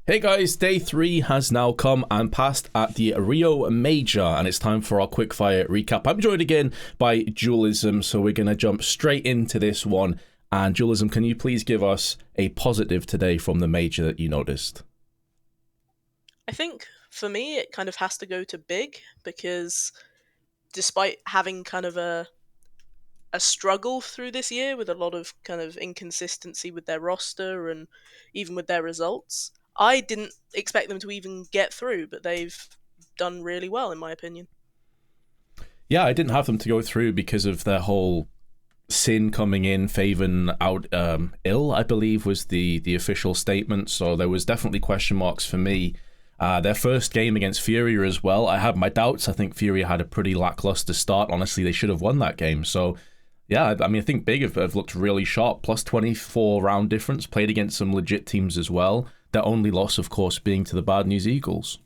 Hey guys, day 3 has now come and passed at the Rio Major, and it's time for our quickfire recap. I'm joined again by Dualism, so we're going to jump straight into this one. And Dualism, can you please give us a positive today from the Major that you noticed? I think for me, it kind of has to go to big because despite having kind of a struggle through this year with a lot of kind of inconsistency with their roster and even with their results, I didn't expect them to even get through, but they've done really well, in my opinion. Yeah, I didn't have them to go through because of their whole Sin coming in, Faven out ill, I believe was the official statement. So there was definitely question marks for me. Their first game against Furia as well, I had my doubts. I think Furia had a pretty lackluster start. Honestly, they should have won that game. So yeah, I mean, I think Big have looked really sharp. Plus 24 round difference, played against some legit teams as well. Their only loss, of course, being to the Bad News Eagles.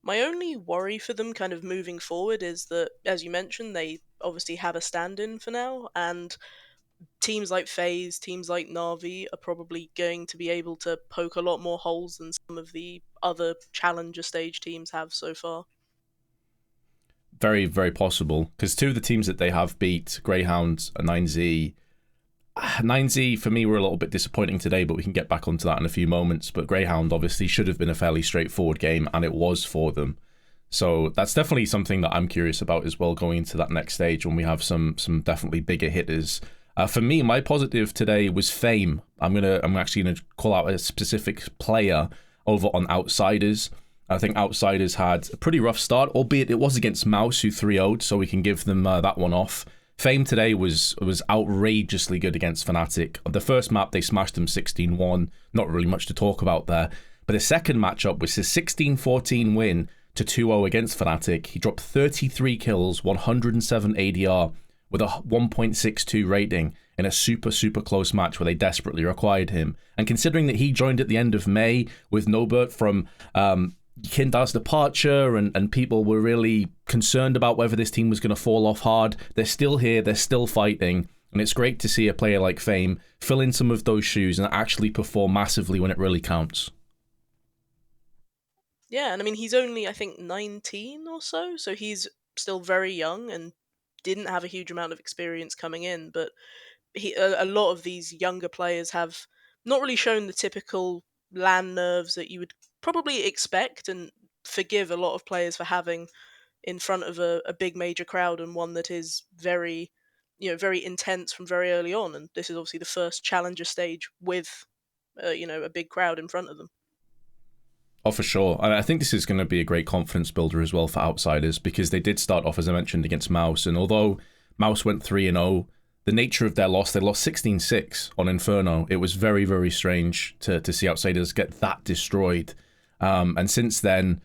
My only worry for them kind of moving forward is that, as you mentioned, they obviously have a stand in for now, and teams like FaZe, teams like Navi are probably going to be able to poke a lot more holes than some of the other challenger stage teams have so far. Very, very possible. Because two of the teams that they have beat, Greyhound and 9Z, 9Z for me were a little bit disappointing today, but we can get back onto that in a few moments. But Greyhound obviously should have been a fairly straightforward game, and it was for them. So that's definitely something that I'm curious about as well, going into that next stage when we have some definitely bigger hitters. For me, my positive today was Fame. I'm actually gonna call out a specific player over on Outsiders. I think Outsiders had a pretty rough start, albeit it was against Mouse, who 3-0'd, so we can give them that one off. Fame today was outrageously good against Fnatic. The first map, they smashed them 16-1. Not really much to talk about there. But the second matchup was his 16-14 win to 2-0 against Fnatic. He dropped 33 kills, 107 ADR, with a 1.62 rating in a super, super close match where they desperately required him. And considering that he joined at the end of May with Nobert from Kindar's departure, and people were really concerned about whether this team was going to fall off hard, they're still here, they're still fighting, and it's great to see a player like Fame fill in some of those shoes and actually perform massively when it really counts. Yeah, and I mean, he's only, I think, 19 or so, so he's still very young and didn't have a huge amount of experience coming in, but a lot of these younger players have not really shown the typical land nerves that you would probably expect and forgive a lot of players for having in front of a big major crowd, and one that is very, very intense from very early on. And this is obviously the first challenger stage with, a big crowd in front of them. Oh, for sure. And I think this is going to be a great confidence builder as well for Outsiders, because they did start off, as I mentioned, against Mouse. And although Mouse went 3-0, the nature of their loss, they lost 16-6 on Inferno. It was very, very strange to see Outsiders get that destroyed. And since then,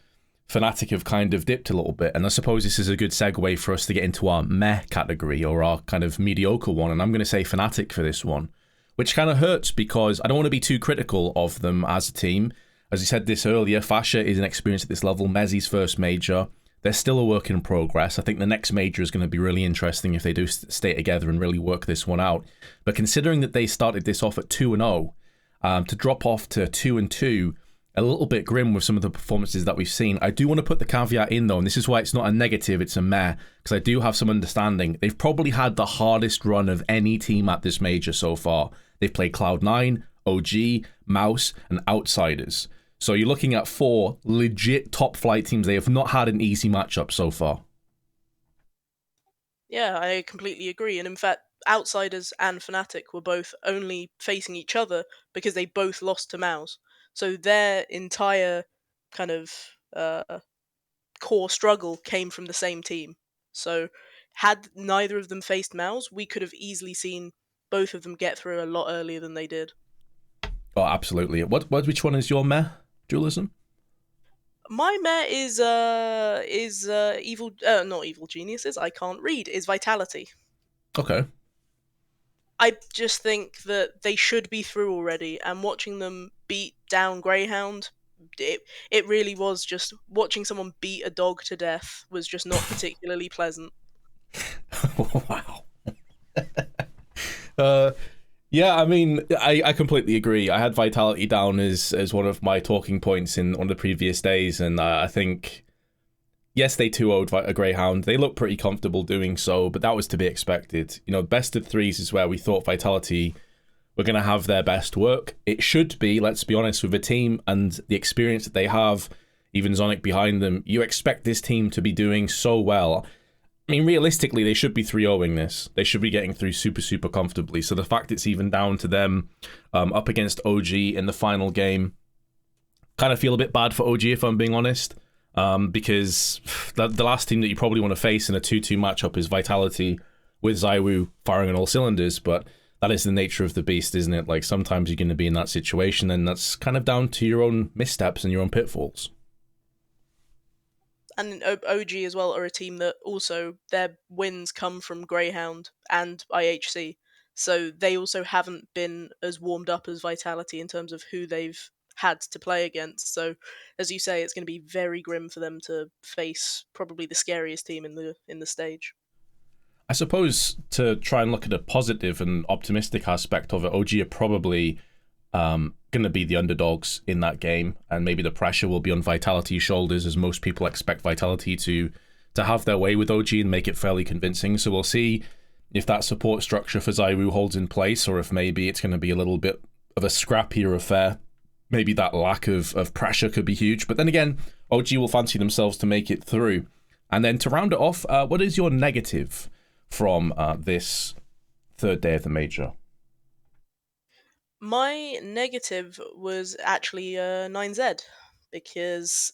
Fnatic have kind of dipped a little bit. And I suppose this is a good segue for us to get into our meh category, or our kind of mediocre one. And I'm going to say Fnatic for this one, which kind of hurts because I don't want to be too critical of them as a team. As you said this earlier, Fasha is inexperienced at this level. Mezzi's first major. They're still a work in progress. I think the next major is going to be really interesting if they do stay together and really work this one out. But considering that they started this off at 2-0, to drop off to 2-2, a little bit grim with some of the performances that we've seen. I do want to put the caveat in though, and this is why it's not a negative, it's a meh, because I do have some understanding. They've probably had the hardest run of any team at this major so far. They've played Cloud9, OG, Mouse, and Outsiders. So you're looking at 4 legit top flight teams. They have not had an easy matchup so far. Yeah, I completely agree. And in fact, Outsiders and Fnatic were both only facing each other because they both lost to Mouse. So their entire kind of core struggle came from the same team. So had neither of them faced Mouse, we could have easily seen both of them get through a lot earlier than they did. Oh, absolutely. Which one is your meh, Dualism? My meh is evil, not evil geniuses. I can't read. Is Vitality. Okay. I just think that they should be through already, and watching them beat down Greyhound, it really was just watching someone beat a dog to death was just not particularly pleasant. Wow. uh, Yeah, I mean, I completely agree. I had Vitality down as one of my talking points in on the previous days, and I think, yes, they 2-0'd a Greyhound. They looked pretty comfortable doing so, but that was to be expected. You know, best of threes is where we thought Vitality were going to have their best work. It should be, let's be honest, with a team and the experience that they have, even Zonic behind them, you expect this team to be doing so well. I mean, realistically, they should be 3-0ing this. They should be getting through super, super comfortably. So the fact it's even down to them up against OG in the final game, kind of feel a bit bad for OG, if I'm being honest, because the last team that you probably want to face in a 2-2 matchup is Vitality with ZywOo firing on all cylinders, but that is the nature of the beast, isn't it? Like, sometimes you're going to be in that situation, and that's kind of down to your own missteps and your own pitfalls. And OG as well are a team that also their wins come from Greyhound and IHC. So they also haven't been as warmed up as Vitality in terms of who they've had to play against. So as you say, it's going to be very grim for them to face probably the scariest team in the stage. I suppose to try and look at a positive and optimistic aspect of it, OG are probably going to be the underdogs in that game, and maybe the pressure will be on Vitality's shoulders, as most people expect Vitality to have their way with OG and make it fairly convincing. So we'll see if that support structure for ZywOo holds in place, or if maybe it's going to be a little bit of a scrappier affair. Maybe that lack of pressure could be huge. But then again, OG will fancy themselves to make it through. And then to round it off, what is your negative from this third day of the major? My negative was actually 9Z because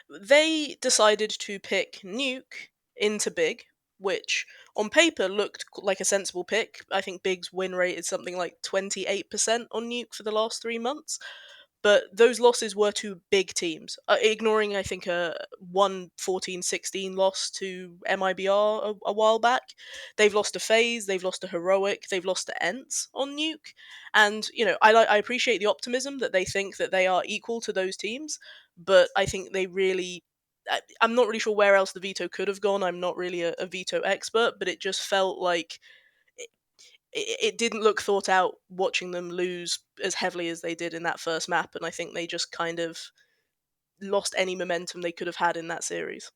they decided to pick Nuke into Big, which on paper looked like a sensible pick. I think Big's win rate is something like 28% on Nuke for the last 3 months. But those losses were to big teams, ignoring, I think, a 1-14-16 loss to MIBR a while back. They've lost to FaZe, they've lost to Heroic, they've lost to Ents on Nuke. And, I appreciate the optimism that they think that they are equal to those teams, but I think they really. I'm not really sure where else the veto could have gone. I'm not really a veto expert, but it just felt like it didn't look thought out watching them lose as heavily as they did in that first map, and I think they just kind of lost any momentum they could have had in that series.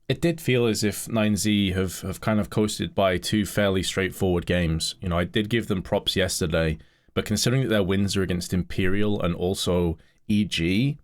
It did feel as if 9Z have kind of coasted by two fairly straightforward games. You know, I did give them props yesterday, but considering that their wins are against Imperial and also EG,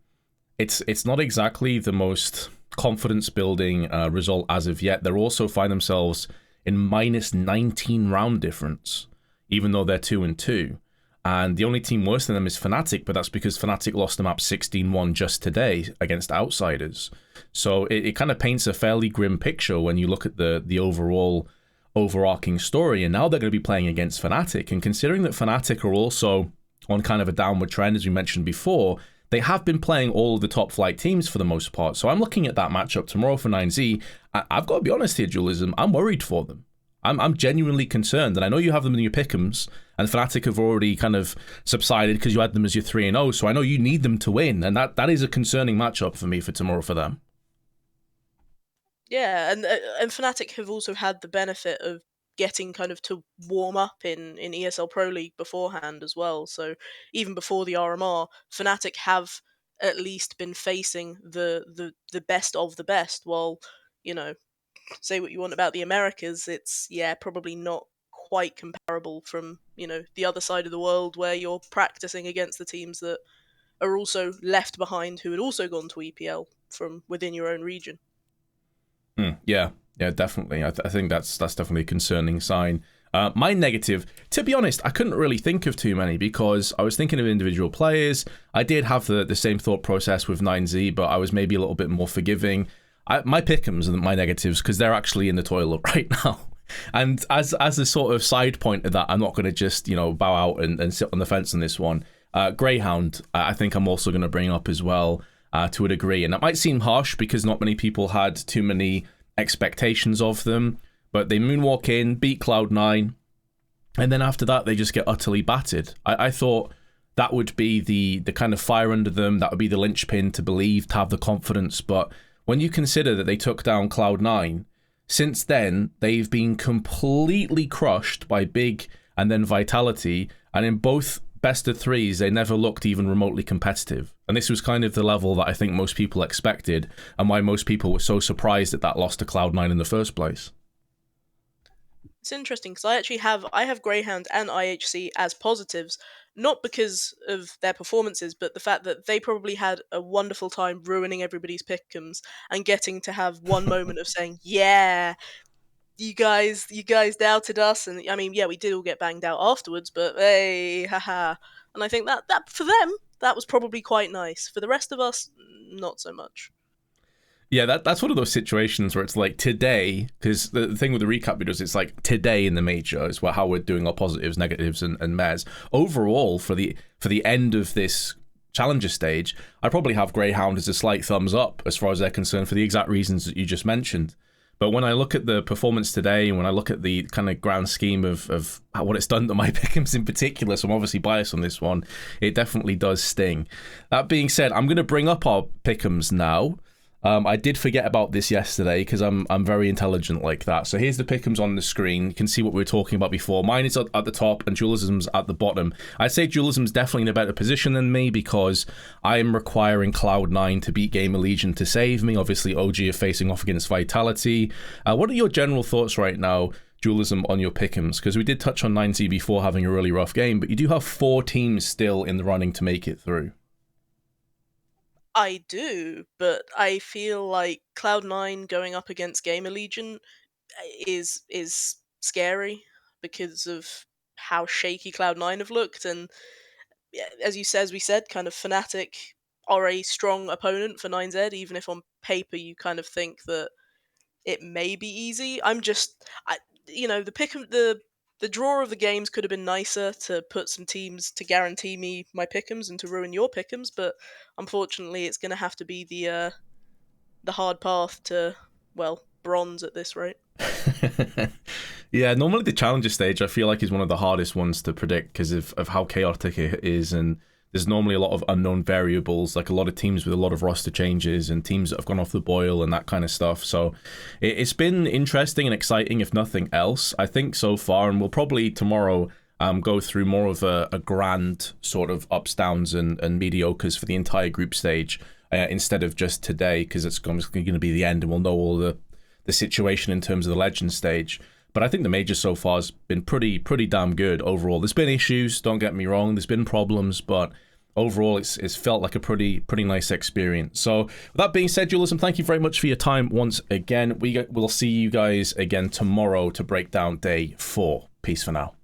it's not exactly the most confidence-building result as of yet. They're also find themselves in minus 19 round difference, even though they're 2-2. And the only team worse than them is Fnatic, but that's because Fnatic lost the map 16-1 just today against Outsiders. So it kind of paints a fairly grim picture when you look at the overall overarching story. And now they're going to be playing against Fnatic. And considering that Fnatic are also on kind of a downward trend, as we mentioned before, they have been playing all of the top flight teams for the most part. So I'm looking at that matchup tomorrow for 9Z. I've got to be honest here, Dualism, I'm worried for them. I'm genuinely concerned, and I know you have them in your Pickums, and Fnatic have already kind of subsided because you had them as your 3-0, so I know you need them to win, and that is a concerning matchup for me for tomorrow for them. Yeah, and Fnatic have also had the benefit of getting kind of to warm up in ESL Pro League beforehand as well. So even before the RMR, Fnatic have at least been facing the best of the best. While say what you want about the Americas, it's probably not quite comparable from the other side of the world where you're practicing against the teams that are also left behind who had also gone to EPL from within your own region. Yeah, definitely. I think that's definitely a concerning sign. My negative, to be honest, I couldn't really think of too many because I was thinking of individual players. I did have the same thought process with 9Z, but I was maybe a little bit more forgiving. My Pickums are my negatives because they're actually in the toilet right now. And as a sort of side point of that, I'm not going to just bow out and sit on the fence on this one. Greyhound, I think I'm also going to bring up as well to a degree. And that might seem harsh because not many people had too many expectations of them. But they moonwalk in, beat Cloud9, and then after that they just get utterly battered. I thought that would be the kind of fire under them, that would be the linchpin to believe, to have the confidence. But when you consider that they took down Cloud9, Since then, they've been completely crushed by Big and then Vitality, and in both best of threes, they never looked even remotely competitive. And this was kind of the level that I think most people expected, and why most people were so surprised at that loss to Cloud9 in the first place. It's interesting because I have Greyhound and IHC as positives, not because of their performances, but the fact that they probably had a wonderful time ruining everybody's pick'ems and getting to have one moment of saying, "Yeah, you guys doubted us," and I mean, yeah, we did all get banged out afterwards, but hey, haha. And I think that for them, that was probably quite nice. For the rest of us, not so much. Yeah, that's one of those situations where it's like today, because the thing with the recap videos, it's like today in the major is how we're doing our positives, negatives, and mez. Overall, for the end of this challenger stage, I probably have Greyhound as a slight thumbs up as far as they're concerned for the exact reasons that you just mentioned. But when I look at the performance today, and when I look at the kind of grand scheme of what it's done to my Pickums in particular, so I'm obviously biased on this one, it definitely does sting. That being said, I'm going to bring up our Pickums now. I did forget about this yesterday because I'm very intelligent like that. So here's the pick'ems on the screen. You can see what we were talking about before. Mine is at the top and Dualism's at the bottom. I'd say Dualism's definitely in a better position than me because I'm requiring Cloud9 to beat Gamer Legion to save me. Obviously, OG are facing off against Vitality. What are your general thoughts right now, Dualism, on your pick'ems? Because we did touch on 9Z before having a really rough game, but you do have 4 teams still in the running to make it through. I do, but I feel like Cloud9 going up against Gamer Legion is scary because of how shaky Cloud9 have looked, and yeah, as we said, kind of Fnatic are a strong opponent for 9Z, even if on paper you kind of think that it may be easy. The pick of the draw of the games could have been nicer to put some teams to guarantee me my pick'ems and to ruin your pick'ems, but unfortunately, it's going to have to be the hard path to, well, bronze at this rate. Yeah, normally the challenger stage I feel like is one of the hardest ones to predict because of how chaotic it is, and there's normally a lot of unknown variables, like a lot of teams with a lot of roster changes and teams that have gone off the boil and that kind of stuff. So it's been interesting and exciting, if nothing else, I think, so far. And we'll probably tomorrow go through more of a grand sort of ups, downs, and mediocres for the entire group stage instead of just today, because it's going to be the end and we'll know all the situation in terms of the legend stage. But I think the major so far has been pretty damn good overall. There's been issues, don't get me wrong. There's been problems, but overall it's felt like a pretty nice experience. So with that being said, Dualism, thank you very much for your time once again. We'll see you guys again tomorrow to break down day 4. Peace for now.